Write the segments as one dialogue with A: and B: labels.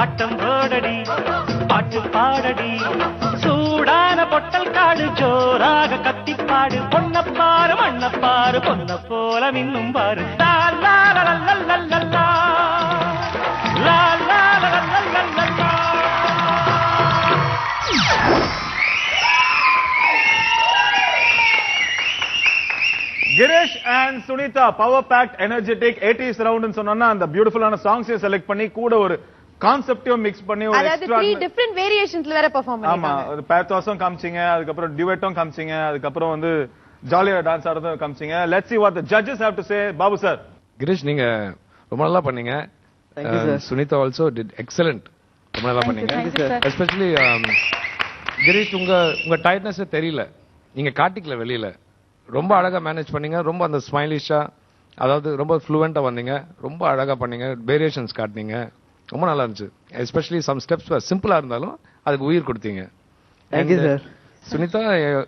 A: ஆட்டம் போடடி பாட்டு பாடடி சூடான பொட்டல் காடு ஜோராக கத்திப்பாடு பொன்னப்பாரு மண்ணப்பாரு பொன்ன போல மின்னும் பாரு
B: Girish and Sunita, power packed, energetic, 80s round னு சொன்னா அந்த பியூட்டிஃபுல்லான சாங்ஸ் செலக்ட் பண்ணி கூட ஒரு கான்செப்டையும் மிக்ஸ் பண்ணி ஒரு எக்ஸ்ட்ரா
C: 3 டிஃபரண்ட் வேரியேஷன்ஸ்ல வேற பெர்ஃபார்ம் பண்ணிருக்காங்க.
B: ஆமா, அது பேத்தோஸும் காமிச்சீங்க, அதுக்கு அப்புறம் டுவெட்டும் காமிச்சீங்க, அதுக்கு அப்புறம் வந்து ஜாலியா டான்ஸ் ஆடுறதும் காமிச்சீங்க. Let's see what the judges have to say. Babu sir.
D: Girish, நீங்க ரொம்ப நல்லா பண்ணீங்க. Sunita also did excellent. ரொம்ப நல்லா பண்ணீங்க. Especially Girish, உங்க டைட்னஸ் தெரியல, நீங்க காட்டிக்கல வெளியில. ரொம்ப அழகா மேனேஜ் பண்ணீங்க. ரொம்ப அந்த ஸ்மைலிஷா, அதாவது ரொம்ப ஃப்ளூவெண்டா வந்தீங்க. ரொம்ப அழகா பண்ணீங்க. வேரியேஷன்ஸ் காட்டினீங்க. ரொம்ப நல்லா இருந்துச்சு. எஸ்பெஷலி சம் ஸ்டெப்ஸ் சிம்பிளா இருந்தாலும் அதுக்கு உயிர் கொடுத்தீங்க.
E: Thank you sir.
D: சுனிதா,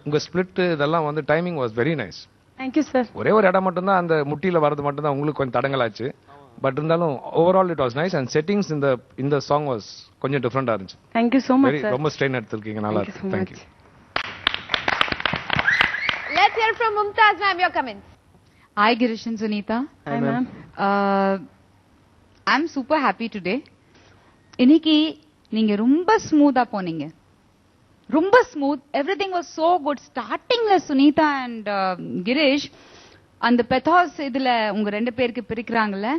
D: உங்க ஸ்பிளிட் இதெல்லாம் வந்து timing was very nice.
C: Thank you sir.
D: ஒரே ஒரு இடம் மட்டும் தான் அந்த முட்டியில வரது மட்டும் தான் உங்களுக்கு கொஞ்சம் தடங்கலாச்சு. பட் இருந்தாலும் overall it was nice. And settings இந்த சாங் வாஸ் கொஞ்சம் டிஃபரெண்டா இருந்துச்சு.
C: Thank you so much sir.
D: ரொம்ப ஸ்ட்ரெயின் எடுத்துருக்கீங்க. நல்லா இருக்கு. Thank you.
C: Let's hear from Mumtaz ma'am, your comments.
F: Hi Girish and Sunita.
C: Hi ma'am.
F: I'm super happy today. இன்னைக்கு நீங்க ரொம்ப ஸ்மூத்தா போனீங்க. ரொம்ப smooth. Everything was so good. Startingல Sunita and Girish அந்த பெத்தாஸ் இதுல உங்க ரெண்டு பேருக்கு பிரிக்கிறாங்கல்ல,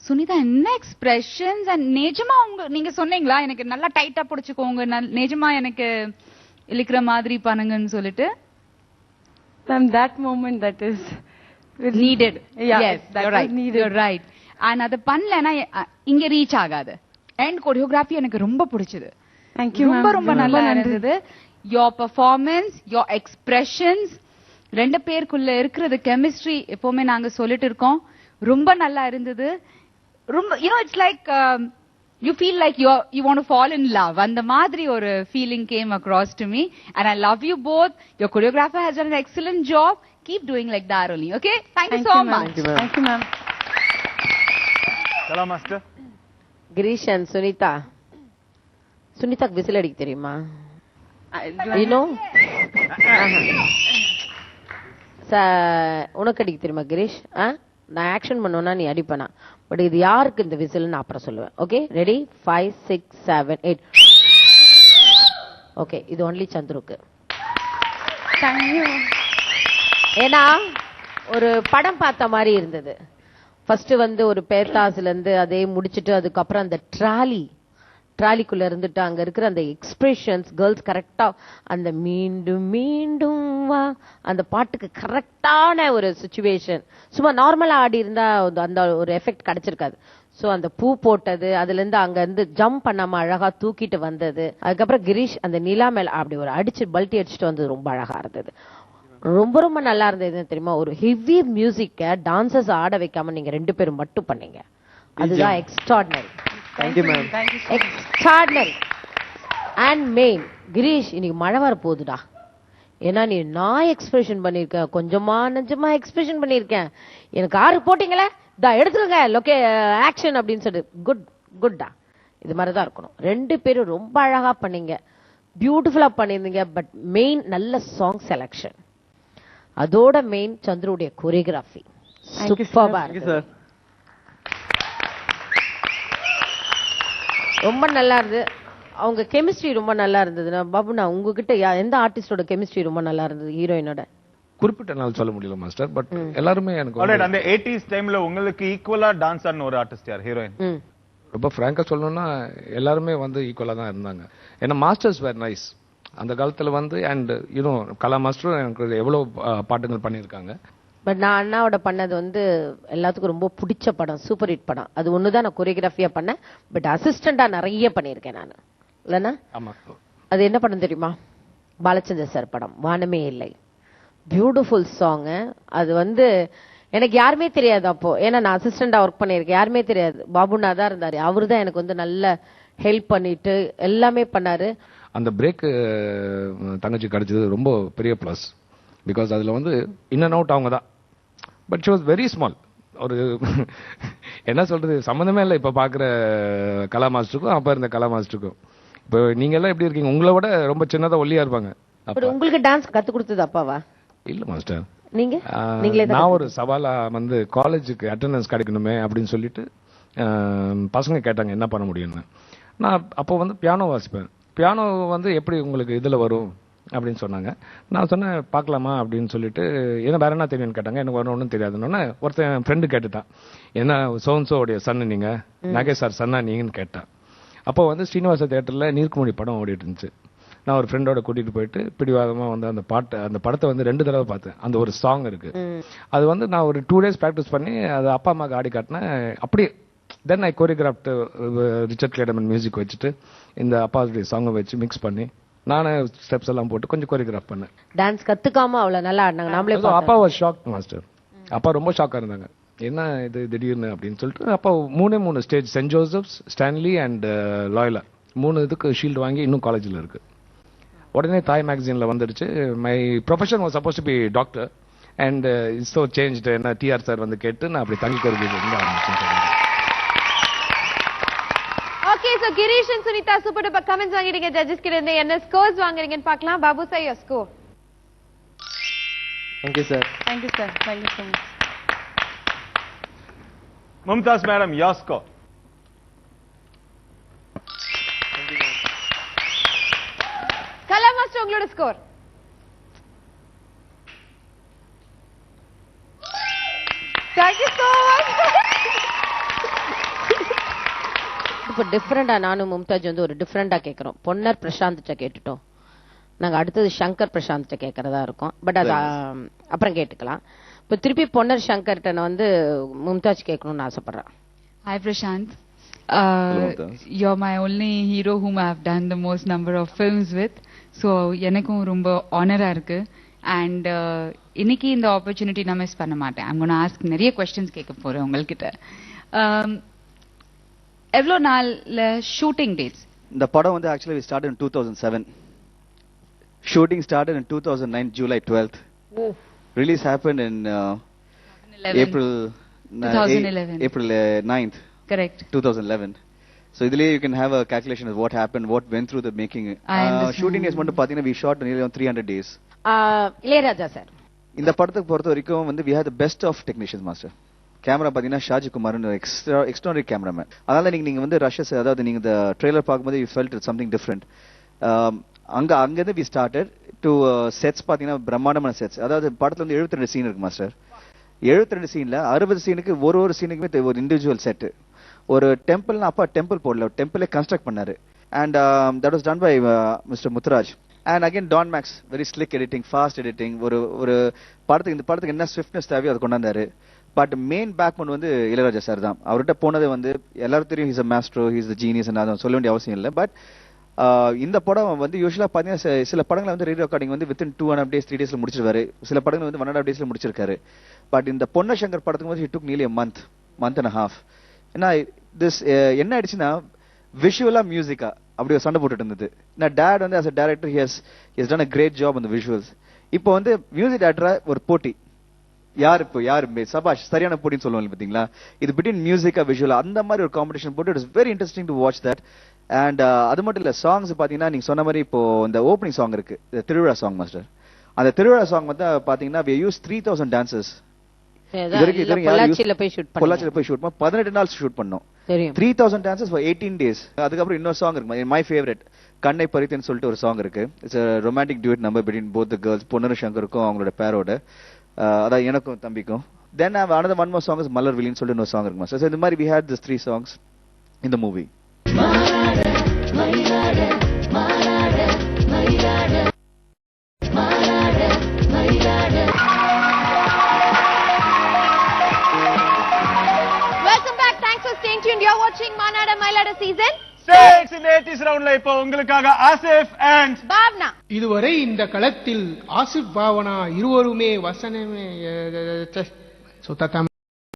F: சுனிதா என்ன எக்ஸ்பிரஷன்ஸ் அண்ட் நிஜமா நீங்க சொன்னீங்களா எனக்கு நல்லா டைட்டா பிடிச்சுக்கோங்க, நிஜமா எனக்கு இழுக்கிற மாதிரி பண்ணுங்கன்னு சொல்லிட்டு.
C: Ma'am, that moment that is
F: needed. Yes,
C: you're right.
F: You're right. And அது பண்ணலனா இங்க ரீச் ஆகாது. And choreography எனக்கு ரொம்ப பிடிச்சது.
C: Thank you ma'am.
F: ரொம்ப நல்லா இருந்தது. Your performance, your expressions, ரெண்டு பேருக்குள்ள இருக்கிறது கெமிஸ்ட்ரி எப்பவுமே நாங்க சொல்லிட்டு இருக்கோம். ரொம்ப நல்லா இருந்தது. ரொம்ப it's like you feel like you want to fall in love. அந்த மாதிரி ஒரு feeling came across to me and I love you both. Your choreographer has done an excellent job. Keep doing like that only. Okay? Thank you so much.
C: Thank you ma'am.
B: Hello master.
E: Girish and Sunita. Sunitaக்கு whistle அடிக்க தெரியுமா? You know? உனக்கு அடிக்க தெரியுமா கிரீஷ்? நான் action பண்ணுவேன்னா நீ அடிப்பனா. But இது யாருக்கு இந்த விசில் நான் அப்புறம் சொல்லுவேன். Okay, ready? 5 6 7 8. ஓகே, இது ஒன்லி சந்துருக்கு. ஏன்னா ஒரு படம் பார்த்த மாதிரி இருந்தது. ஃபர்ஸ்ட் வந்து ஒரு பேத்தாஸ்ல இருந்து அதே முடிச்சிட்டு அதுக்கப்புறம் அந்த ட்ராலிக்குள்ள இருந்துட்டு அங்க இருக்கிற அந்த எக்ஸ்பிரஷன்ஸ், கேர்ள்ஸ் கரெக்டா அந்த மீண்டும் மீண்டும் வா அந்த பாட்டுக்கு கரெக்டான ஒரு சிச்சுவேஷன். சும்மா நார்மலா ஆடி இருந்தா அந்த ஒரு எஃபெக்ட் கிடைச்சிருக்காது. சோ அந்த பூ போட்டது, அதுல இருந்து அங்க இருந்து ஜம்ப் பண்ணாம அழகா தூக்கிட்டு வந்தது. அதுக்கப்புறம் கிரீஷ் அந்த நிலா மேல அப்படி ஒரு பல்ட்டி அடிச்சுட்டு வந்தது ரொம்ப அழகா இருந்தது. ரொம்ப ரொம்ப நல்லா இருந்தது. தெரியுமா, ஒரு ஹெவி மியூசிக்க டான்சர்ஸ் ஆட வைக்காம நீங்க ரெண்டு பேரும் மட்டும் பண்ணீங்க. அதுதான் extraordinary. Thank you ma'am. Extraordinary. And main, Girish இன்னைக்கு மழை வர போகுதுடா. ஏன்னா நீ நான் எக்ஸ்பிரஷன் பண்ணிருக்க, கொஞ்சமா நஞ்சமா எக்ஸ்பிரஷன் பண்ணிருக்கேன். எனக்கு 6 போட்டீங்களே, இதா எடுத்துருங்க லோகே ஆக்ஷன் அப்படின்னு சொல்லிட்டு குட்டா. இது மாதிரிதான் இருக்கணும். ரெண்டு பேரும் ரொம்ப அழகா பண்ணீங்க, பியூட்டிஃபுல்லா பண்ணிருந்தீங்க. பட் மெயின் நல்ல சாங் செலக்ஷன். அதோட மெயின் சந்துருடைய கோரியோகிராஃபி சூப்பர்பா இருக்கு. ரொம்ப நல்லா இருந்தது. அவங்க கெமிஸ்ட்ரி ரொம்ப நல்லா இருந்தது. பாபு, நான் உங்ககிட்ட எந்த ஆர்டிஸ்டோட கெமிஸ்ட்ரி ரொம்ப நல்லா இருந்தது ஹீரோயினோட?
D: குறிப்பிட்ட நாள் சொல்ல முடியல மாஸ்டர், பட் எல்லாருமே எனக்கு
B: அந்த 80s டைம்ல உங்களுக்கு ஈக்குவலா டான்ஸ் ஆன ஒரு ஆர்டிஸ்ட் யார் ஹீரோயின்?
D: ரொம்ப பிராங்கா சொல்லணும்னா எல்லாருமே வந்து ஈக்குவலா தான் இருந்தாங்க. ஏன்னா மாஸ்டர்ஸ் வேர் நைஸ் அந்த காலத்துல வந்து. அண்ட் யூனோ கலா மாஸ்டரும் எனக்கு எவ்வளவு பாட்டுகள் பண்ணியிருக்காங்க.
E: பட் நான் அண்ணாவோட பண்ணது வந்து எல்லாத்துக்கும் ரொம்ப பிடிச்ச படம், சூப்பர் ஹிட் படம். அது ஒண்ணுதான் நான் கொரியோகிராஃபியா பண்ணேன். பட் அசிஸ்டண்டா நிறைய பண்ணியிருக்கேன் நான். இல்லைன்னா அது என்ன படம் தெரியுமா? பாலச்சந்தர் சார் படம் வானமே இல்லை. Beautiful song. அது வந்து எனக்கு யாருமே தெரியாது அப்போ, ஏன்னா நான் அசிஸ்டண்டா ஒர்க் பண்ணியிருக்கேன். யாருமே தெரியாது. பாபுண்ணா தான் இருந்தாரு. அவரு தான் எனக்கு வந்து நல்ல ஹெல்ப் பண்ணிட்டு எல்லாமே பண்ணாரு.
D: அந்த பிரேக் தங்கச்சி கிடைச்சது ரொம்ப பெரிய பிளஸ். பிகாஸ் அதுல வந்து இன் அண்ட் அவுட் அவங்க தான். But she was very small. ஒரு என்ன சொல்றது, சம்மந்தமே இல்லை இப்ப பாக்குற கலா மாஸ்டருக்கும் அப்ப இருந்த கலா மாஸ்டருக்கும். இப்போ நீங்க எல்லாம் எப்படி இருக்கீங்க? உங்களை விட ரொம்ப சின்னதா ஒல்லியா இருப்பாங்க.
E: உங்களுக்கு டான்ஸ் கத்து கொடுத்தது அப்பாவா?
D: இல்ல மாஸ்டர்,
E: நீங்களே
D: நான் ஒரு சவாலா வந்து காலேஜுக்கு அட்டெண்டன்ஸ் கிடைக்கணுமே அப்படின்னு சொல்லிட்டு பசங்க கேட்டாங்க என்ன பண்ண முடியும்னு. நான் அப்போ வந்து பியானோ வாசிப்பேன். பியானோ வந்து எப்படி உங்களுக்கு இதுல வரும் அப்படின்னு சொன்னாங்க. நான் சொன்னேன் பார்க்கலாமா அப்படின்னு சொல்லிட்டு. ஏன்னா வேற என்ன தெரியும்னு கேட்டாங்க. எனக்கு வரணும் ஒன்றும் தெரியாதுன்னு ஒருத்தன் ஃப்ரெண்டு கேட்டுட்டான், என்ன சோன்சோடைய சன்னு நீங்க, நாகேஷ் சார் சன்னா நீங்கன்னு கேட்டான். அப்போ வந்து ஸ்ரீனிவாச தியேட்டர்ல நீர்க்குமொழி படம் ஓடிட்டு இருந்துச்சு. நான் ஒரு ஃப்ரெண்டோட கூட்டிட்டு போயிட்டு பிடிவாதமா வந்து அந்த படத்தை வந்து 2 தடவை பார்த்தேன். அந்த ஒரு சாங் இருக்கு, அது வந்து நான் ஒரு 2 days பிராக்டிஸ் பண்ணி அது அப்பா அம்மாக்கு ஆடி காட்டினேன். அப்படியே தென் ஐ கோரியோகிராஃப்ட் ரிச்சர்ட் கிளேடமன் மியூசிக் வச்சுட்டு இந்த அப்பாவுடைய சாங்கை வச்சு மிக்ஸ் பண்ணி நானே ஸ்டெப்ஸ் எல்லாம் போட்டு கொஞ்சம் கோரியோகிராஃப் பண்ணேன்.
E: டான்ஸ் கத்துக்காம அவ்வளவு நல்லா ஆடினாங்க. நாமளே
D: அப்பா வாஸ் ஷாக் மாஸ்டர். அப்பா ரொம்ப ஷாக்கா இருந்தாங்க, என்ன இது திடீர்னு அப்படின்னு சொல்லிட்டு. அப்போ 3 stage, saint Joseph's, Stanley and Loyola 3 இதுக்கு ஷீல்டு வாங்கி இன்னும் காலேஜில் இருக்கு. உடனே தாய் மேகசின்ல வந்துடுச்சு. My profession was suppose to be doctor and it's so changed. என்ன டிஆர் சார் வந்து கேட்டு நான் அப்படி தங்கி கருது ஆரம்பிச்சேன்.
C: Okay, so Girish and Sunitha super duper comments வாங்கிட்டீங்க. ஜட்ஜஸ் கிட்ட இருந்து என்ன ஸ்கோர்ஸ் வாங்குறீங்கன்னு பார்க்கலாம். Babu sir, your score.
G: Thank you sir.
C: Thank you sir. Thank you so much.
B: Mumtaz madam, your score.
C: Kala master, உங்களோட score? Thank you so much.
E: இப்போ டிஃபரெண்டா நானும் மும்தாஜ் வந்து ஒரு டிஃபரெண்டா கேட்கிறோம். பொன்னர் பிரசாந்த்ட்ட கேட்டுட்டோம். நாங்க அடுத்தது சங்கர் பிரசாந்த்ட்ட கேட்கறதா இருக்கோம். பட் அது அப்புறம் கேட்டுக்கலாம். இப்போ திருப்பி பொன்னர் சங்கர்ட்ட நான் வந்து மும்தாஜ் கேட்கணும்னு ஆசைப்படுறேன்.
F: Hi Prashant. You're my only hero whom I have done the most number of films with. So எனக்கும் ரொம்ப ஆனரா இருக்கு. And இன்னைக்கு இந்த ஆப்பர்ச்சுனிட்டி நான் மிஸ் பண்ண மாட்டேன். I'm going to ask நிறைய questions கேட்க போறேன் உங்ககிட்ட. எவ்வளோ நாள்ல ஷூட்டிங் டேட்ஸ்?
G: இந்த படம் வந்து actually we started in 2007. Shooting started in 2009 July 12th.
F: Oh.
G: Release happened in April 9th.
F: Correct.
G: 2011. So idile you can have a calculation of what happened, what went through the making. Shooting is மட்டும் பாத்தீங்கன்னா we shot nearly on 300 days.
E: Ilaiyaraaja sir,
G: இந்த படத்துக்கு பொறுத்த வரைக்கும் வந்து we had the best of technicians master. Camera பாத்தீங்கன்னா Shaji Kumar extraordinary cameraman. அதனால நீங்க வந்து ரஷஸ், அதாவது நீங்க இந்த ட்ரெய்லர் பார்க்கும்போது you felt it's something different. அங்கிருந்து we started to sets பாத்தீங்கன்னா பிரம்மாண்டமான செட்ஸ். அதாவது படத்துல வந்து 72 சீன் இருக்கு மாஸ்டர். 72 சீன்ல 60 சீனுக்கு ஒரு சீனுக்குமே ஒரு இண்டிவிஜுவல் செட். ஒரு டெம்பிள்னா அப்பா டெம்பிள் போடல, டெம்பிளே கன்ஸ்ட்ரக்ட் பண்ணாரு. And that was done by mister Muthuraj. And again Don Max, very slick editing, fast editing. ஒரு படத்துக்கு இந்த படத்துக்கு என்ன ஸ்விஃப்ட்னஸ் தேவையோ அதை கொண்டாந்தாரு. பட் மெயின் பேக்போன் வந்து இளையராஜா சார் தான். அவர்கிட்ட போனது வந்து எல்லாரும் தெரியும், he's a maestro, he's the genius, அதை சொல்ல வேண்டிய அவசியம் இல்லை. பட் இந்த படம் வந்து யூஸ்வலா பாத்தீங்கன்னா சில படங்களை வந்து ரீ ரெக்கார்டிங் வந்து வித்தின் 2.5 days 3 daysல முடிச்சிருவாரு. சில படங்கள் வந்து 1.5 daysல முடிச்சிருக்காரு. பட் இந்த பொன்ன சங்கர் படத்துக்கு வந்து he took nearly a month and a half. ஏன்னா என்ன ஆயிடுச்சுன்னா விஷுவலா மியூசிக்கா அப்படி ஒரு சண்டை போட்டுட்டு இருந்தது. நான் டேட் வந்து as a director he has done a great job on the visuals. இப்போ வந்து மியூசிக் டைரக்டரா ஒரு போட்டி, யாரு சபாஷ் சரியான போட்டின்னு சொல்லுவாங்க பாத்தீங்களா. இது பிட்வீன் மியூசிக்கா விஷுவலா அந்த மாதிரி ஒரு காம்படிஷன் போட்டு it is very interesting to watch that. And அது மட்டும் இல்ல, சாங்ஸ் பாத்தீங்கன்னா நீங்க சொன்ன மாதிரி இப்போ இந்த ஓப்பனிங் சாங் இருக்கு, திருவிழா சாங் மாஸ்டர், அந்த திருவிழா சாங் வந்து பாத்தீங்கன்னா we used 3000 dancers.
E: பொள்ளாச்சியில போய் ஷூட் பண்ணோம்.
G: பொள்ளாச்சியில போய் ஷூட் பண்ணோம். 18 நாள் ஷூட் பண்ணோம்.
E: தெரியும்.
G: 3000 dancers for 18 days. அதுக்கப்புறம் இன்னொரு சாங் இருக்கு, my favorite, கண்ணை பறித்தேன்னு சொல்லிட்டு ஒரு சாங் இருக்கு. It's a romantic duet number between both the girls, பொன்னரு சங்கருக்கும் அவங்களோட பேரோட, அதான் எனக்கும் தம்பிக்கும். Then another one more song is மலர் விழின்னு சொல்லிட்டு இன்னொரு சாங் இருக்கு. So இந்த மாதிரி we had these 3 songs in the movie.
C: Welcome back. Thanks for staying tuned. You're watching Manada Mailada season.
B: Six in 80s roundல இப்போ உங்களுக்காக ஆசிஃப் and
C: Bhavna.
H: இதுவரை இந்த களத்தில் ஆசிப் பாவனா இருவருமே வசனமே சுத்தம்